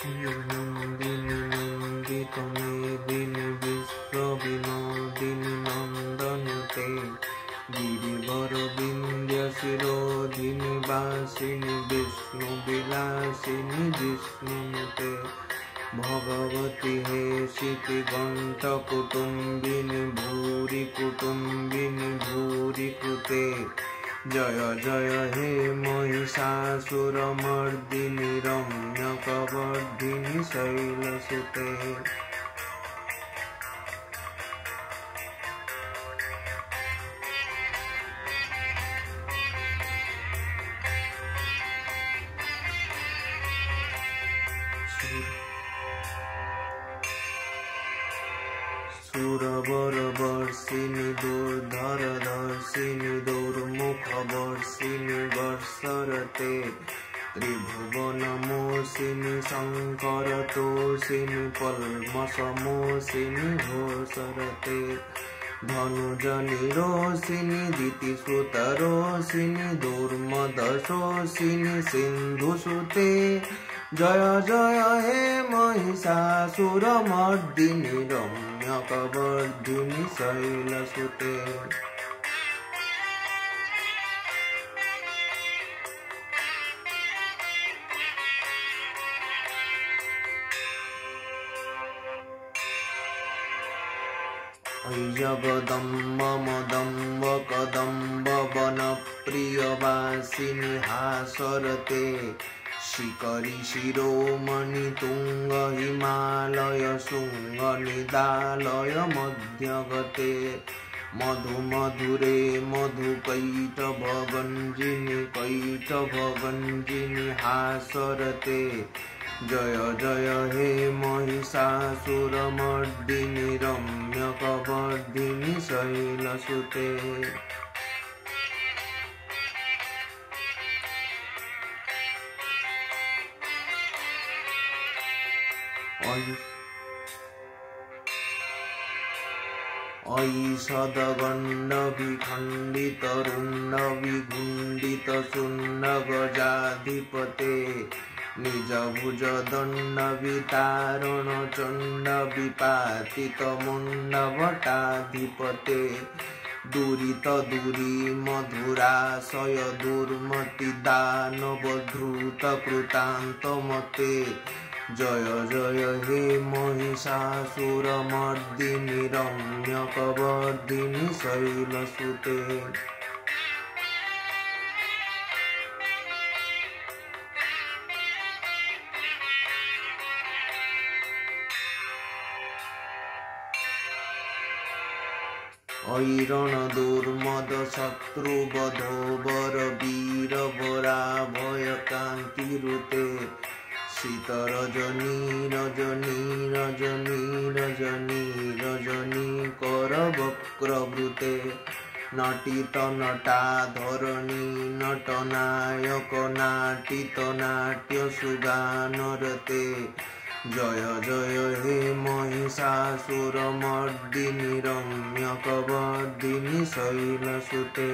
नन्दिनी नन्दितमेदिनी विश्वविनोदिनी नन्दनुते गिरिवरविन्द्यशिरोधिनि वासिनि विष्णुविलासिनि जिष्णुनुते भगवती हे शितिगण्ठकुटुम्बिनि भूरि कुटुम्बिनि भूरि कृते जय जय हे महिषासुरमर्दिनि रम्यकवर्धिनि शैलसुते सुरवरवर्षिणि दुर्धरधर्षिणि दुर्मुखवर्षिणि वर्षरते त्रिभुवनमोषिणि शङ्करतोषिणि पल्मसमोषिणि घोषरते धनुजनिरोषिणि दितिसुतरोषिणि दुर्मदशोषिणि सिन्धुसुते जय जय हे महिषासुरमर्दिनि रम्यकवर्धिनि शैलसुते अयि जगदम्ब मदम्ब कदम्ब वनप्रियवासिनि हासरते शिखरि शिरोमणि तुंग हिमालय शुंग निदालय मध्यगते मधु मधुरे मधुकैटभगञ्जिनि हासरते जय जय हे महिषासुरमर्दिनि रम्यकवर्धिनि शैलसुते अयि सदगण्डविखण्डितरुण्डविगुण्डितशून्डगजाधिपते निजभुजदण्डवितारणचण्डविपातितमुण्डवटाधिपते दुरितदुरी मधुराशय दुर्मति दानवधृतकृतान्तमते जय जय हे महिषासुरमर्दिनि रम्यकवर्धिनि शैलसुते अयि रणदुर्मद शत्रुवधो वर वीरवराभयकान्तिरुते शीतरजनी रजनी रजनी रजनी रजनी करवक्रवृते नटित नटाधरणी नटनायक नाटित नाट्यसुगानरते जय जय हे महिषासुरमर्दिनि रम्यकवर्धिनि शैलसुते।